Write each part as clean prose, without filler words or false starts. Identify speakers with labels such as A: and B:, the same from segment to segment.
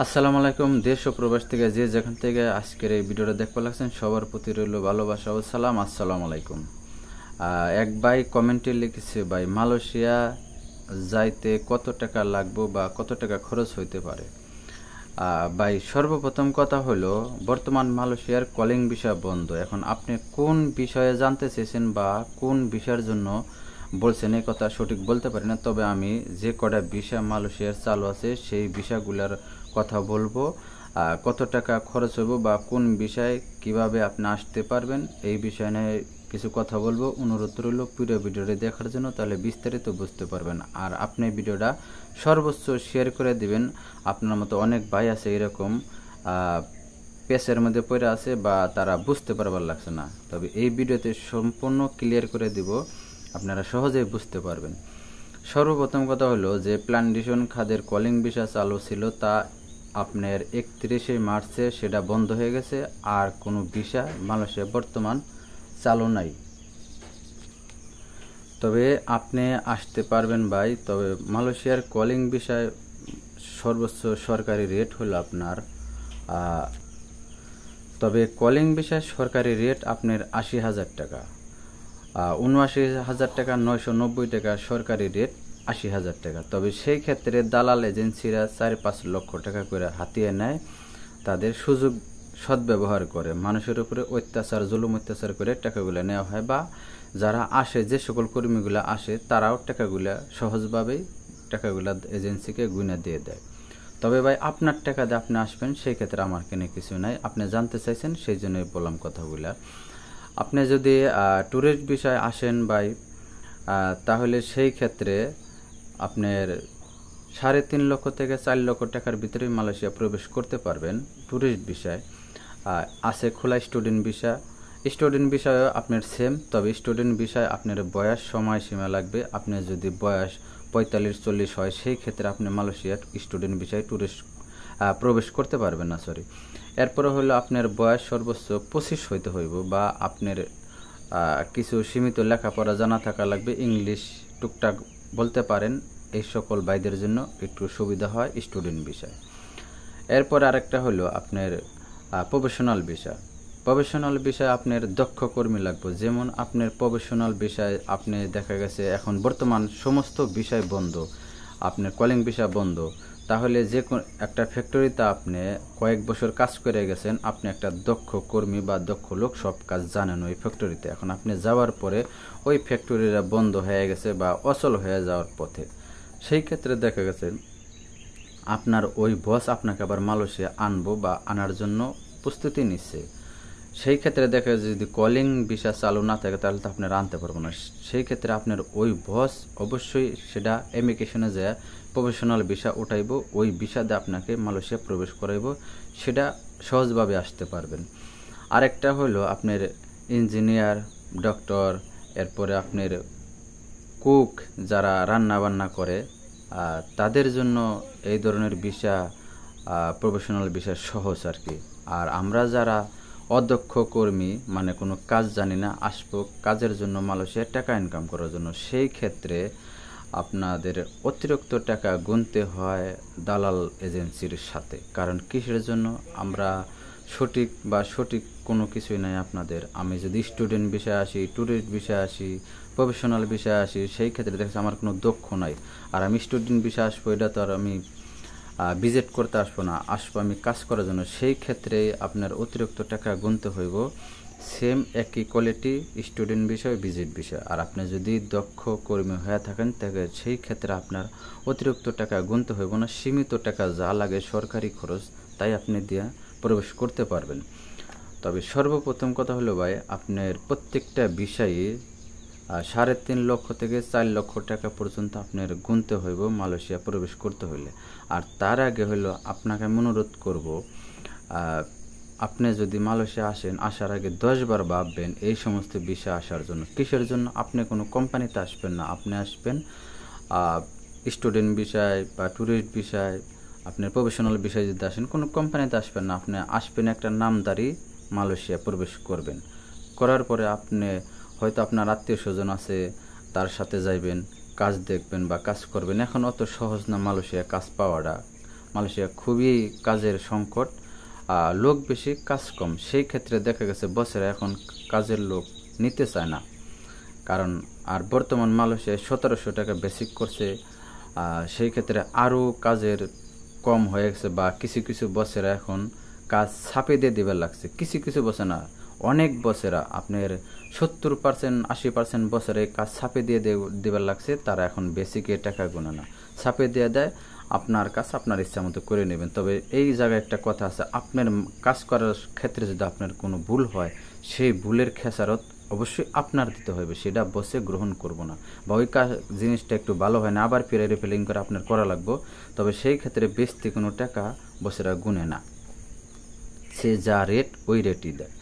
A: আসসালামু আলাইকুম। দেশ ও প্রবাস থেকে যে যেখান থেকে আজকের এই ভিডিওটা দেখতে লাগছেন সবার প্রতি রইল ভালোবাসা ও সালাম। আসসালামু আলাইকুম। এক ভাই কমেন্টে লিখেছে, ভাই মালয়েশিয়া যাইতে কত টাকা লাগবে বা কত টাকা খরচ হইতে পারে। ভাই সর্বপ্রথম কথা হলো, বর্তমান মালয়েশিয়ার কলিং ভিসা বন্ধ। এখন আপনি কোন বিষয়ে জানতে চেয়েছেন বা কোন ভিসার জন্য বলছেন এই কথা সঠিক বলতে পারি না, তবে আমি যে কটা ভিসা মালয়েশিয়ার চালু আছে সেই ভিসাগুলোর কথা বলবো। কত টাকা খরচ হইব বা কোন বিষয়ে কিভাবে আপনি আসতে পারবেন এই বিষয় নিয়ে কিছু কথা বলবো। অনুরোধ রইল পুরো ভিডিওটি দেখার জন্য, তাহলে বিস্তারিত বুঝতে পারবেন। আর আপনি ভিডিওটা সর্বোচ্চ শেয়ার করে দিবেন। আপনার মতো অনেক ভাই আছে এরকম পেসের মধ্যে পড়ে আছে বা তারা বুঝতে পারবার লাগছে না, তবে এই ভিডিওতে সম্পূর্ণ ক্লিয়ার করে দিব, আপনারা সহজেই বুঝতে পারবেন। সর্বপ্রথম কথা হলো যে প্ল্যান্টেশন খাদের কলিং ভিসা চালু ছিল, তা আপনার 31শে মার্চে সেটা বন্ধ হয়ে গেছে। আর কোনো ভিসা মালয়েশিয়া বর্তমান চালু নাই। তবে আপনি আসতে পারবেন ভাই। তবে মালয়েশিয়ার কলিং ভিসায় সর্বোচ্চ সরকারি রেট হলো আপনার তবে কলিং ভিসায় সরকারি রেট আপনার 80,000 টাকা, 79,000 টাকা, 990 টাকা সরকারি রেট, 80,000 টাকা। তবে সেই ক্ষেত্রে দালাল এজেন্সিরা 4-5 লক্ষ টাকা করে হাতিয়ে নেয়, তাদের সুযোগ সদ্ব্যবহার করে, মানুষের উপরে জুলুম অত্যাচার করে টাকাগুলো নেওয়া হয়। বা যারা আসে, যে সকল কর্মীগুলো আসে, তারাও সহজভাবেই টাকাগুলো এজেন্সিকে গুনে দিয়ে দেয়। তবে ভাই আপনার টাকা দিয়ে আপনি আসবেন, সেই ক্ষেত্রে আমার কেনে কিছু নাই। আপনি জানতে চাইছেন সেই জন্যই বললাম কথাগুলা। আপনি যদি ট্যুরিস্ট বিষয়ে আসেন ভাই, তাহলে সেই ক্ষেত্রে আপনার 3.5 লক্ষ থেকে 4 লক্ষ টাকার ভিতরে মালয়েশিয়া প্রবেশ করতে পারবেন। ট্যুরিস্ট বিষয় আছে খোলা স্টুডেন্ট ভিসা। স্টুডেন্ট বিষয়েও আপনার সেম, তবে স্টুডেন্ট বিষয়ে আপনার বয়স সময়সীমা লাগবে। আপনার যদি বয়স 45-40 হয়, সেই ক্ষেত্রে আপনি মালয়েশিয়ার স্টুডেন্ট বিষয়ে প্রবেশ করতে পারবেন না। এরপরে হলো আপনার বয়স সর্বোচ্চ 25 হইতে হইব, বা আপনার কিছু সীমিত লেখাপড়া জানা থাকা লাগবে, ইংলিশ টুকটাক বলতে পারেন। এই সকল ভাইদের জন্য একটু সুবিধা হয় স্টুডেন্ট বিষয়। এরপর আরেকটা হলো আপনার প্রফেশনাল ভিসা। প্রফেশনাল বিষয় আপনার দক্ষ কর্মী লাগবে। যেমন আপনার প্রফেশনাল বিষয় আপনি দেখা গেছে এখন বর্তমান সমস্ত বিষয় বন্ধ, আপনার কলিং ভিসা বন্ধ। তাহলে যে একটা ফ্যাক্টরিতে আপনি কয়েক বছর কাজ করে গেছেন, আপনি একটা দক্ষ কর্মী বা দক্ষ লোক, সব কাজ জানেন ওই ফ্যাক্টরিতে। এখন আপনি যাওয়ার পরে ওই ফ্যাক্টরিটা বন্ধ হয়ে গেছে বা অচল হয়ে যাওয়ার পথে, সেই ক্ষেত্রে দেখা গেছে আপনার ওই বস আপনাকে আবার মালয়েশিয়া আনবো বা আনার জন্য প্রস্তুতি নিচ্ছে। সেই ক্ষেত্রে দেখা যায় যদি কলিং ভিসা চালু না থাকে, তাহলে তো আপনারা আনতে পারবো না। সেই ক্ষেত্রে আপনার ওই বস অবশ্যই সেটা ইমিগ্রেশনে যায় প্রফেশনাল ভিসা উঠাইব, ওই ভিসা দিয়ে আপনাকে মালয়েশিয়া প্রবেশ করাইব, সেটা সহজভাবে আসতে পারবেন। আরেকটা হলো আপনার ইঞ্জিনিয়ার, ডক্টর, এরপরে আপনার কুক, যারা রান্না বান্না করে, তাদের জন্য এই ধরনের ভিসা, প্রফেশনাল ভিসা সহজ আর কি। আর আমরা যারা অদক্ষ কর্মী, মানে কোনো কাজ জানি না, আসবো কাজের জন্য মালয়েশিয়ায় টাকা ইনকাম করার জন্য, সেই ক্ষেত্রে আপনাদের অতিরিক্ত টাকা গুনতে হয় দালাল এজেন্সির সাথে। কারণ কিসের জন্য? আমরা সঠিক কোনো কিছুই নাই আপনাদের। আমি যদি স্টুডেন্ট বিষয়ে আসি, ট্যুরিস্ট বিষয়ে আসি, প্রফেশনাল বিষয়ে আসি, সেই ক্ষেত্রে দেখছি আমার কোনো দক্ষ নাই। আর আমি স্টুডেন্ট বিষয়ে আসবো, এটা তো আর আমি ভিজিট করতে আসবো না, আসবো আমি কাজ করার জন্য। সেই ক্ষেত্রে আপনার অতিরিক্ত টাকা গুনতে হইব। সেম একই কোয়ালিটি স্টুডেন্ট বিষয়, ভিজিট বিষয়। আর আপনি যদি দক্ষ কর্মী হয়ে থাকেন, তাহলে সেই ক্ষেত্রে আপনার অতিরিক্ত টাকা গুনতে হইব না। সীমিত টাকা যা লাগে সরকারি খরচ, তাই আপনি দিয়ে প্রবেশ করতে পারবেন। তবে সর্বপ্রথম কথা হলো ভাই, আপনার প্রত্যেকটা বিষয়ে 3.5 লক্ষ থেকে 4 লক্ষ টাকা পর্যন্ত আপনার গুনতে হইব মালয়েশিয়া প্রবেশ করতে হইলে। আর তার আগে হলো আপনাকে আমি অনুরোধ করব, আপনি যদি মালয়েশিয়া আসেন, আসার আগে 10 বার ভাববেন এই সমস্ত বিষয় আসার জন্য। কিসের জন্য? আপনি কোনো কোম্পানিতে আসবেন না, আপনি আসবেন স্টুডেন্ট বিষয় বা ট্যুরিস্ট বিষয়, আপনার প্রফেশনাল বিষয় যদি আসেন, কোনো কোম্পানিতে আসবেন না, আপনি আসবেন একটা নামদারি মালয়েশিয়া প্রবেশ করবেন। করার পরে আপনি হয়তো আপনার আত্মীয় স্বজন আছে, তার সাথে যাইবেন, কাজ দেখবেন বা কাজ করবেন। এখন অত সহজ না মালয়েশিয়া কাজ পাওয়াটা। মালয়েশিয়া খুবই কাজের সংকট, লোক বেশি কাজ কম। সেই ক্ষেত্রে দেখা গেছে বসেরা এখন কাজের লোক নিতে চায় না। কারণ আর বর্তমান মালয়েশিয়ায় 1700 টাকা বেসিক করছে, সেই ক্ষেত্রে আরও কাজের কম হয়ে গেছে, বা কিছু কিছু বসেরা এখন কাজ ছাপে দিয়ে দিবার লাগছে। কিছু কিছু বসে না, অনেক বসেরা আপনার 70% 80% বছরে কাজ ছাপে দিয়ে দিবার লাগছে। তারা এখন বেসিকে টাকা গুনে না, ছাপে দিয়ে দেয়, আপনার কাজ আপনার ইচ্ছা মতো করে নেবেন। তবে এই জায়গায় একটা কথা আছে, আপনার কাজ করার ক্ষেত্রে যদি আপনার কোনো ভুল হয়, সেই ভুলের খেসারত অবশ্যই আপনার দিতে হবে, সেটা বসে গ্রহণ করব না। বা ওই কাজ জিনিসটা একটু ভালো হয় না, আবার ফিরে রিফিলিং করে আপনার করা লাগবে, তবে সেই ক্ষেত্রে বেশি কোনো টাকা বসেরা গুনে না, সে যা রেট ওই রেটই দেয়।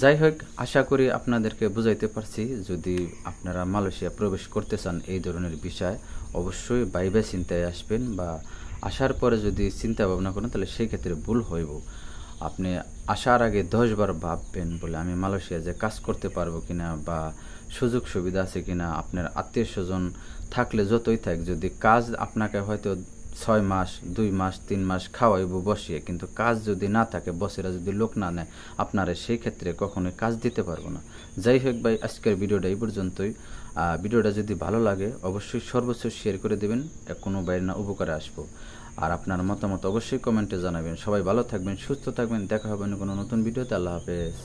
A: যাই হোক, আশা করি আপনাদেরকে বুঝাইতে পারছি। যদি আপনারা মালয়েশিয়া প্রবেশ করতে চান এই ধরনের বিষয়, অবশ্যই বাইবে চিন্তায় আসবেন, বা আসার পরে যদি চিন্তা ভাবনা করেন তাহলে সেই ক্ষেত্রে ভুল হইব। আপনি আসার আগে 10 বার ভাববেন বলে আমি মালয়েশিয়া যে কাজ করতে পারবো কিনা, বা সুযোগ সুবিধা আছে কিনা। আপনার আত্মীয় স্বজন থাকলে যতই থাক, যদি কাজ আপনাকে হয়তো 6 মাস 2 মাস 3 মাস খাওয়াইব বসিয়ে, কিন্তু কাজ যদি না থাকে, বসেরা যদি লোক না নেয়, আপনারা সেই ক্ষেত্রে কখনোই কাজ দিতে পারবো না। যাই হোক ভাই, আজকের ভিডিওটা এই পর্যন্তই। ভিডিওটা যদি ভালো লাগে অবশ্যই সর্বোচ্চ শেয়ার করে দেবেন, কোনো বাইরে না উপকারে আসবো। আর আপনার মতামত অবশ্যই কমেন্টে জানাবেন। সবাই ভালো থাকবেন, সুস্থ থাকবেন, দেখা হবে কোনো নতুন ভিডিওতে। আল্লাহ হাফেজ।